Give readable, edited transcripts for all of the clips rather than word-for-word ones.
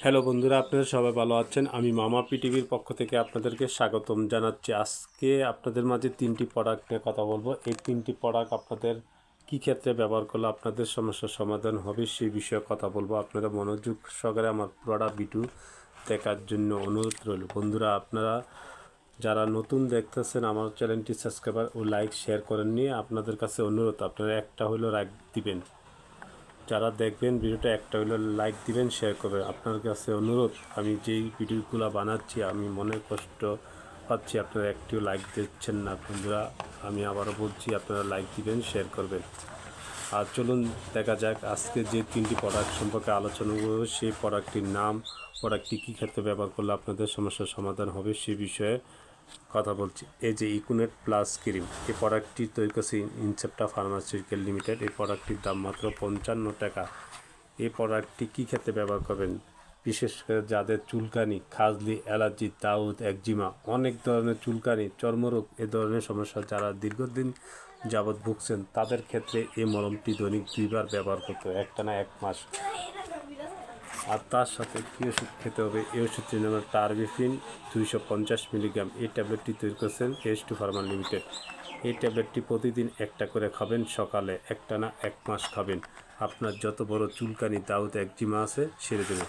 Hello বন্ধুরা, আপনারা সবাই ভালো আছেন। আমি মামা পিটিভির পক্ষ থেকে আপনাদেরকে স্বাগতম জানাচ্ছি। আজকে আপনাদের মাঝে তিনটি প্রোডাক্ট নিয়ে কথা বলবো। এই তিনটি প্রোডাক্ট আপনাদের কী ক্ষেত্রে ব্যবহার করলে আপনাদের সমস্যার সমাধান হবে সেই বিষয়ে কথা বলবো। আপনারা মনোযোগ সহকারে আমার পুরোটা ভিডিও দেখার জন্য অনুরোধ রইল। বন্ধুরা, আপনারা যারা নতুন দেখতেছেন আমার চ্যানেলটি সাবস্ক্রাইবার ও লাইক শেয়ার করেন নিয়ে আপনাদের কাছে অনুরোধ, আপনারা একটা হইলো লাইক দিবেন। যারা দেখবেন ভিডিওটা একটা হইলো লাইক দিবেন, শেয়ার করবেন। আপনার কাছে অনুরোধ, আমি যেই ভিডিওগুলো বানাচ্ছি আমি মনে কষ্ট পাচ্ছি আপনারা একটিও লাইক দিচ্ছেন না। বন্ধুরা, আমি আবারও বলছি, আপনারা লাইক দিবেন, শেয়ার করবেন। আর চলুন দেখা যাক আজকে যে তিনটি প্রোডাক্ট সম্পর্কে আলোচনা করব সেই প্রোডাক্টটির নাম, প্রোডাক্টটি কী ক্ষেত্রে ব্যবহার করলে আপনাদের সমস্যার সমাধান হবে সে বিষয়ে কথা বলছি। এই যে ইকুনেট প্লাস ক্রিম, এই প্রোডাক্টটি তৈরি করেছে ইনসেপ্টা ফার্মাসিউটিক্যাল লিমিটেড। এই প্রোডাক্টটির দাম মাত্র 55 টাকা। এই প্রোডাক্টটি কী ক্ষেত্রে ব্যবহার করবেন? বিশেষ করে যাদের চুলকানি, খাজলি, অ্যালার্জি, দাউদ, একজিমা, অনেক ধরনের চুলকানি, চর্মরোগ এ ধরনের সমস্যা যারা দীর্ঘদিন যাবৎ ভুগছেন তাদের ক্ষেত্রে এই মলমটি দৈনিক 2বার ব্যবহার করতে হবে, একটানা 1 মাস। আর তার সাথে কী ওষুধ খেতে হবে? এই ওষুধটির নাম টারবিফিন 250 মিলিগ্রাম। এই ট্যাবলেটটি তৈরি করেছেন H2 ফার্মা লিমিটেড। এই ট্যাবলেটটি প্রতিদিন একটা করে খাবেন, সকালে একটানা 1 মাস খাবেন। আপনার যত বড় চুলকানি, দাউদ, একজিমা আছে সেরে দেবে।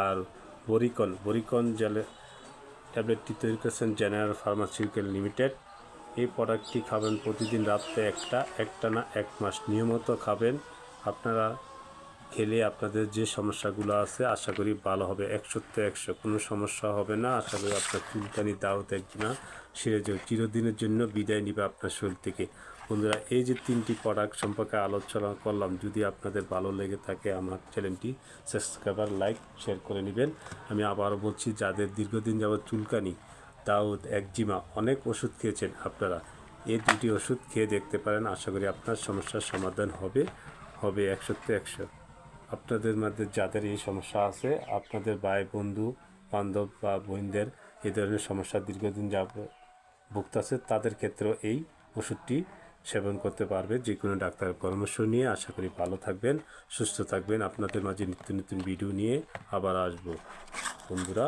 আর বরিকন জেলে ট্যাবলেটটি তৈরি করেছেন জেনারেল ফার্মাসিউটিক্যাল লিমিটেড। এই প্রোডাক্টটি খাবেন প্রতিদিন রাত্রে একটানা 1 মাস নিয়মিত খাবেন। আপনারা খেলে আপনাদের যে সমস্যাগুলো আছে আশা করি ভালো হবে। 100তে 100 কোনো সমস্যা হবে না। আশা করি আপনার চুলকানি, দাউদ, একজিমা সেরে যাবে, চিরদিনের জন্য বিদায় নিবে আপনার শরীর থেকে। বন্ধুরা, এই যে তিনটি প্রোডাক্ট সম্পর্কে আলোচনা করলাম, যদি আপনাদের ভালো লেগে থাকে আমার চ্যানেলটি সাবস্ক্রাইবার, লাইক, শেয়ার করে নেবেন। আমি আবারও বলছি, যাদের দীর্ঘদিন যাবত চুলকানি, দাউদ, একজিমা অনেক ওষুধ খেয়েছেন, আপনারা এই দুটি ওষুধ খেয়ে দেখতে পারেন। আশা করি আপনার সমস্যার সমাধান হবে 100তে 100। আপনাদের মধ্যে যাদের এই সমস্যা আছে, আপনাদের ভাই, বন্ধু, বান্ধব বা বোনদের এই ধরনের সমস্যা দীর্ঘদিন ভুগতেছে, তাদের ক্ষেত্রেও এই ওষুধটি সেবন করতে পারবে। যে কোনো ডাক্তারের পরামর্শ নিয়ে আশা করি ভালো থাকবেন, সুস্থ থাকবেন। আপনাদের মাঝে নিত্য নতুন ভিডিও নিয়ে আবার আসবো বন্ধুরা।